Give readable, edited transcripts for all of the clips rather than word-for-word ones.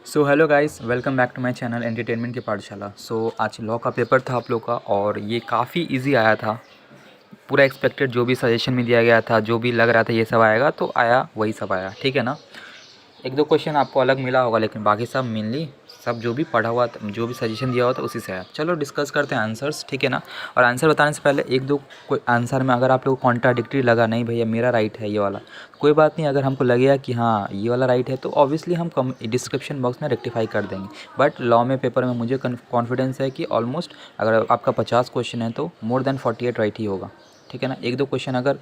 So hello guys, welcome back to my channel entertainment की पाठशाला। आज लॉ का पेपर था आप लोग का और ये काफ़ी इजी आया था। पूरा एक्सपेक्टेड जो भी सजेशन में दिया गया था, जो भी लग रहा था ये सब आएगा तो आया, वही सब आया। ठीक है ना। एक दो क्वेश्चन आपको अलग मिला होगा लेकिन बाकी सब मेनली सब जो भी पढ़ा हुआ था, जो भी सजेशन दिया हुआ था उसी से आया। चलो डिस्कस करते हैं आंसर्स, ठीक है ना। और आंसर बताने से पहले एक दो कोई आंसर में अगर आप लोग को कॉन्ट्राडिक्टरी लगा, नहीं भैया मेरा राइट है ये वाला, कोई बात नहीं। अगर हमको लगेगा कि हाँ ये वाला राइट है तो ऑब्वियसली हम डिस्क्रिप्शन बॉक्स में रेक्टिफाई कर देंगे। बट लॉ में पेपर में मुझे कॉन्फिडेंस है कि ऑलमोस्ट अगर आपका 50 क्वेश्चन है तो मोर देन 48 राइट ही होगा। ठीक है ना। एक दो क्वेश्चन अगर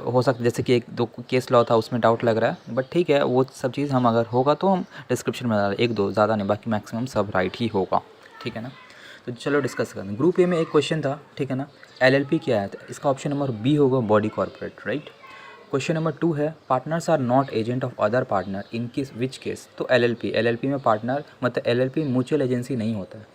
हो सकता, जैसे कि एक दो केस लॉ था उसमें डाउट लग रहा है, बट ठीक है वो सब चीज़ हम अगर होगा तो हम डिस्क्रिप्शन में डाल, एक दो ज़्यादा नहीं, बाकी मैक्सिमम सब राइट ही होगा। ठीक है ना। तो चलो डिस्कस करते हैं। ग्रुप ए में एक क्वेश्चन था, ठीक है ना। एलएलपी क्या है, इसका ऑप्शन नंबर बी होगा, body corporate, right. Question number 2 है partners are not agent of other partner in किस विच केस। तो एलएलपी में पार्टनर मतलब एलएलपी म्यूचुअल एजेंसी नहीं होता है,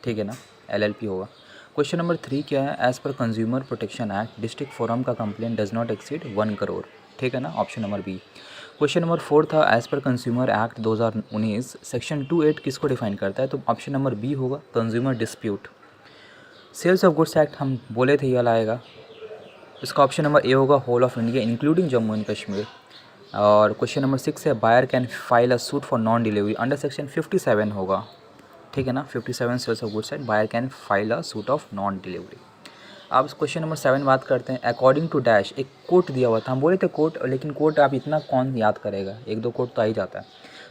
ठीक है ना। एलएलपी होगा। क्वेश्चन नंबर 3 क्या है, as per consumer protection act district forum का complaint does not exceed 1 crore, ठीक है ना। Option number B. Question number 4 था as per consumer act 2019 section 28 किसको डिफाइन करता है। तो ऑप्शन नंबर बी होगा, consumer dispute. Sales of goods act हम बोले थे ये वाला आएगा, इसका ऑप्शन नंबर ए होगा, whole of India including Jammu and Kashmir. और क्वेश्चन नंबर 6 है buyer can file a suit for non delivery under section 57 होगा, ठीक है ना। 57 sales of goods and buyer can file a suit of non delivery. अब question number 7 बात करते हैं। अकॉर्डिंग टू डैश, एक कोट दिया हुआ था, हम बोले थे कोट, लेकिन कोट आप इतना कौन याद करेगा, एक दो कोट तो आ ही जाता है।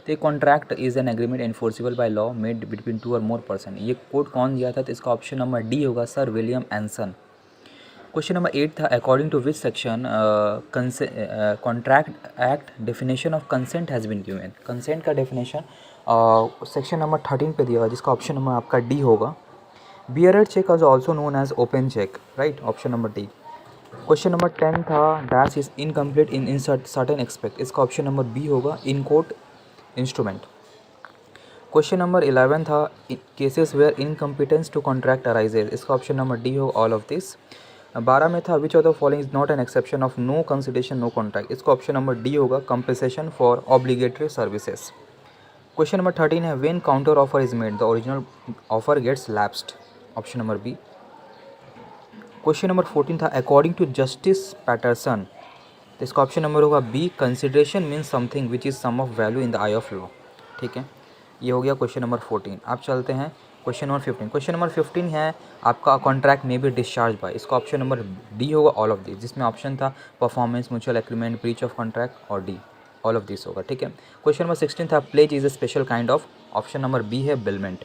तो एक contract is an agreement enforceable by law made between two और मोर पर्सन, ये कोट कौन दिया था। तो इसका ऑप्शन नंबर डी होगा, sir William Anson. Question number 8 था according to which section contract act definition of consent has been given. Consent का डेफिनेशन सेक्शन नंबर 13 पे दिया हुआ, जिसका ऑप्शन नंबर आपका डी होगा। Bearer cheque is also known as open cheque, right. Option number D. Question number 10 था dash is incomplete in certain expect, इसका option number B होगा, in court instrument. Question number 11 था cases where incompetence to contract arises, इसका option number D होगा, all of this. 12 में था which of the following is not an exception of no consideration no contract, इसका option number D होगा, compensation for obligatory services. Question number 13 है when counter offer is made the original offer gets lapsed, option number B. Question number 14 था according to Justice Patterson, तो इसका option number होगा B, consideration means something which is some of value in the eye of law, ठीक है। ये हो गया question number 14। आप चलते हैं क्वेश्चन नंबर 15। क्वेश्चन नंबर 15 है आपका कॉन्ट्रैक्ट में बी डिस्चार्ज बाय, इसका ऑप्शन नंबर डी होगा, ऑल ऑफ दिस, जिसमें ऑप्शन था performance, mutual agreement, breach of contract और डी, ऑल ऑफ दिस होगा, ठीक है। क्वेश्चन नंबर 16 था pledge is a special kind of, option number B है बिलमेंट।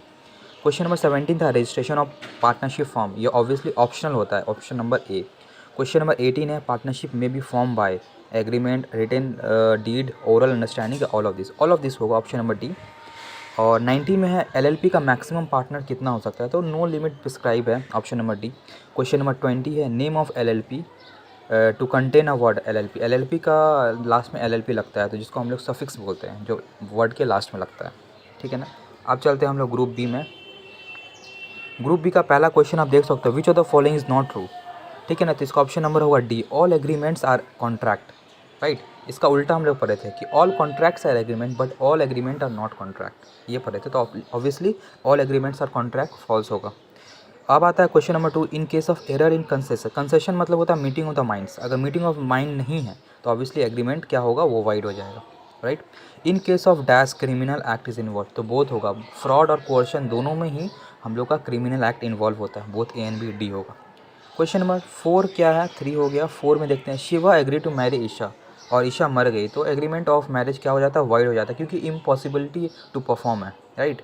क्वेश्चन नंबर 17 था रजिस्ट्रेशन ऑफ पार्टनरशिप फॉर्म, ये ऑब्वियसली ऑप्शनल होता है, option number A. Question number 18 है पार्टनरशिप में B form by agreement, written deed, oral understanding, all of this होगा, option number D. और 19 में है एलएलपी का मैक्सिमम पार्टनर कितना हो सकता है, तो नो लिमिट प्रिस्क्राइब है, option number D. Question number 20 है name of LLP to contain a word LLP, LLP का लास्ट में एलएलपी लगता है तो जिसको हम लोग सफिक्स बोलते हैं, जो वर्ड के लास्ट में लगता है, ठीक है ना। अब चलते हैं हम लोग ग्रुप बी में। ग्रुप बी का पहला क्वेश्चन आप देख सकते हो, which of the following is not true, ठीक है ना। तो इसका ऑप्शन नंबर होगा D, all agreements are contract, right. इसका उल्टा हम लोग पढ़े थे कि all contracts are agreement but all agreement are not contract, ये पढ़े थे। तो obviously all agreements are contract, false होगा। अब आता है question number 2, in case of error in concession, concession मतलब होता है मीटिंग ऑफ द माइंड्स, अगर मीटिंग ऑफ माइंड नहीं है तो ऑब्वियसली एग्रीमेंट क्या होगा, वो वाइड हो जाएगा, right. In case of dash criminal act is involve, तो बोथ होगा, फ्रॉड और कोर्शन दोनों में ही हम लोग का क्रिमिनल एक्ट इन्वॉल्व होता है, both A and B, D होगा। क्वेश्चन नंबर 4 क्या है, 3 हो गया। 4 में देखते हैं Shiva agree to marry Isha और ईशा मर गई, तो एग्रीमेंट ऑफ मैरिज क्या हो जाता है, वाइड हो जाता है, क्योंकि इम्पॉसिबिलिटी टू परफॉर्म है, right.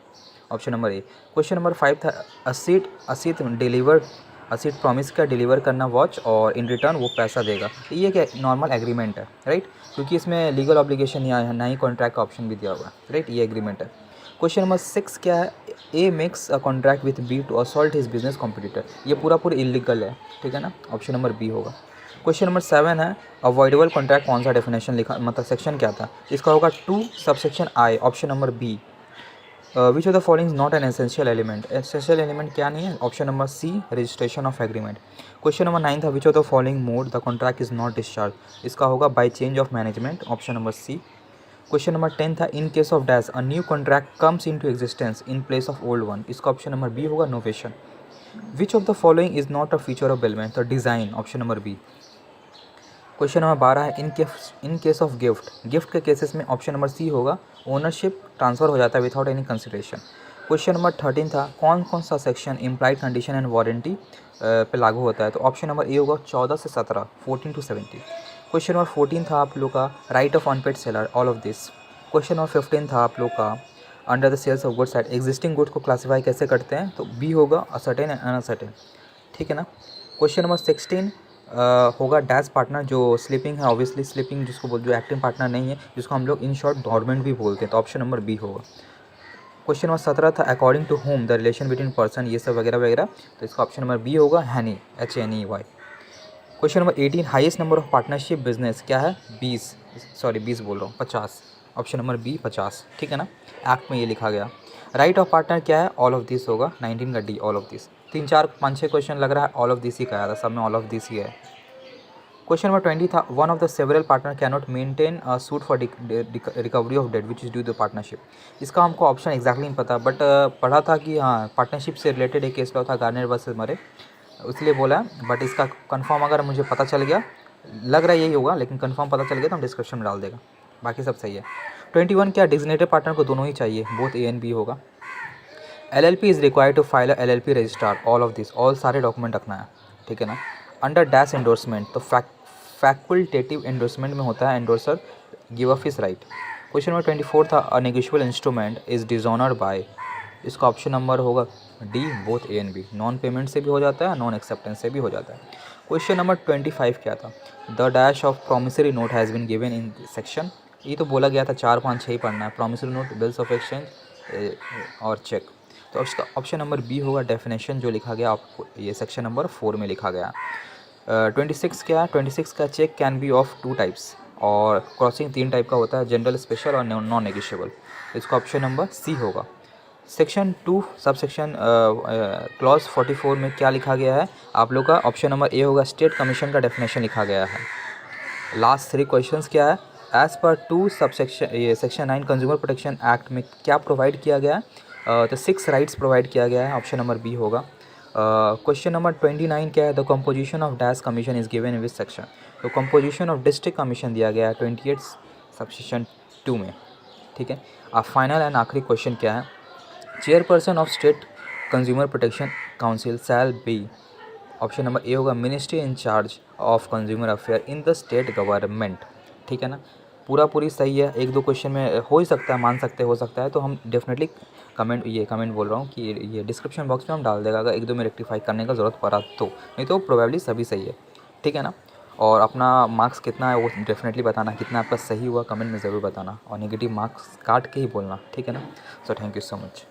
Option number A. Question number 5 था असित डिलीवर्ड, असित प्रॉमिस का डिलीवर करना वॉच और इन रिटर्न वो पैसा देगा, तो ये क्या नॉर्मल एग्रीमेंट है, राइट, क्योंकि इसमें लीगल ऑब्लिगेशन ना ही कॉन्ट्रैक्ट का ऑप्शन भी दिया हुआ है, राइट, ये एग्रीमेंट है। क्वेश्चन नंबर 6 क्या है, A makes a contract with B to assault his business competitor, ये पूरा इलीगल है, ठीक है ना, ऑप्शन नंबर बी होगा। क्वेश्चन नंबर 7 है अवॉइडेबल कॉन्ट्रैक्ट कौन सा डेफिनेशन लिखा, मतलब सेक्शन क्या था, इसका होगा 2 subsection I, option number B. Which of the following is not an essential element, essential element क्या नहीं है, option number C registration of agreement. Question number 9 था which of the following mode the contract is not discharge, इसका होगा by change of management, option number C. Question number 10 था, in case of dash a new contract comes into existence in place of old one. इसका option number B होगा novation. Which of the following is not a feature of bill में, तो design, option number B. Question number 12 है, in case of gift, gift के cases में option number C होगा, ownership transfer हो जाता है विदाउट एनी कंसिडरेशन। क्वेश्चन नंबर 13 था, कौन कौन सा section implied condition and warranty पे लागू होता है, तो ऑप्शन नंबर ए होगा 14 से 17, 14 to 17। क्वेश्चन नंबर 14 था आप लोग का, right of unpaid seller, all of this. Question number 15 था आप लोग का, under the sales of goods at existing goods को क्लासीफाई कैसे करते हैं, तो बी होगा असर्टेन एंड अनअसर्टेन, ठीक है ना। क्वेश्चन नंबर 16 होगा डैश पार्टनर, जो स्लीपिंग है, ऑब्वियसली स्लीपिंग जिसको बोल, जो एक्टिव पार्टनर नहीं है, जिसको हम लोग इन शॉर्ट डॉर्मेंट भी बोलते हैं, तो ऑप्शन नंबर बी होगा। क्वेश्चन नंबर 17 था, according to whom the relation between person, ये सब वगैरह वगैरह, तो इसका ऑप्शन नंबर बी होगा हैनी, HNEY। Question number 18, highest number of partnership business क्या है, 20 बोल रहा हूँ, 50, ऑप्शन नंबर बी 50, ठीक है ना। एक्ट में ये लिखा गया। राइट ऑफ पार्टनर क्या है, ऑल ऑफ दिस होगा, 19 का D, all of this. 3 4 5 6 question लग रहा है ऑल ऑफ दिस ही का आया था, सब में ऑल ऑफ दिस ही है। क्वेश्चन नंबर 20 था, one of the several partner can not maintain a suit for recovery of debt which is due the partnership. इसका हमको ऑप्शन एग्जैक्टली नहीं पता, बट पढ़ा था कि हाँ पार्टनरशिप से रिलेटेड एक केस लॉ था, गार्नियर वर्सेस मरे, इसलिए बोला है। बट इसका कंफर्म अगर मुझे पता चल गया, लग रहा है यही होगा, लेकिन कंफर्म पता चल गया तो हम डिस्क्रिप्शन में डाल देगा, बाकी सब सही है। 21 क्या, डिजिग्नेटेड पार्टनर को दोनों ही चाहिए, बोथ ए एंड बी होगा। LLP is required to file LLP registrar, all of this, all सारे डॉक्यूमेंट रखना है, ठीक है ना। अंडर डैश एंडोर्समेंट, तो फैक्युल्टेटिव एंडोर्समेंट में होता है endorser give up his right. Question number 24 था, a negotiable instrument is dishonoured by, इसका ऑप्शन नंबर होगा D, both A and B, non payment से भी हो जाता है, नॉन एक्सेप्टेंस से भी हो जाता है। क्वेश्चन नंबर 25 क्या था, the dash of promissory note has been given in section, ये तो बोला गया था 4 5 6 ही पढ़ना है, promissory note, bills of exchange और चेक, तो उसका ऑप्शन नंबर बी होगा, डेफिनेशन जो लिखा गया आपको ये सेक्शन नंबर 4 में लिखा गया। 26 क्या है, 26 का, cheque can be of 2 types, और क्रॉसिंग 3 टाइप का होता है, जनरल, स्पेशल और नॉन नेगोशिएबल, इसका ऑप्शन नंबर सी होगा। सेक्शन 2 सब सेक्शन क्लॉज 44 में क्या लिखा गया है आप लोग का, ऑप्शन नंबर ए होगा, स्टेट कमीशन का डेफिनेशन लिखा गया है। लास्ट 3 क्वेश्चंस क्या है, एज पर 2 सब सेक्शन, ये सेक्शन 9 कंज्यूमर प्रोटेक्शन एक्ट में क्या प्रोवाइड किया गया है, तो 6 राइट्स प्रोवाइड किया गया है, ऑप्शन नंबर बी होगा। क्वेश्चन नंबर 29 क्या है, the composition of dash commission is given in which section, तो कंपोजिशन ऑफ डिस्ट्रिक्ट कमीशन दिया गया है 28 सबसेक्शन 2 में, ठीक है। अब फाइनल एंड आखिरी क्वेश्चन क्या है, chairperson of state consumer protection council shall be, option number A होगा, ministry in charge of consumer affair in the state government, ठीक है ना। पूरी सही है, 1-2 क्वेश्चन में हो ही सकता है, मान सकते हो सकता है, तो हम डेफिनेटली कमेंट बोल रहा हूँ कि ये डिस्क्रिप्शन बॉक्स में हम डाल देगा, अगर 1-2 में रेक्टिफाई करने का ज़रूरत पड़ा तो, नहीं तो प्रोबेबली सभी सही है, ठीक है ना। और अपना मार्क्स कितना है वो डेफिनेटली बताना, कितना आपका सही हुआ कमेंट में ज़रूर बताना, और नेगेटिव मार्क्स काट के ही बोलना, ठीक है ना। So thank you so much.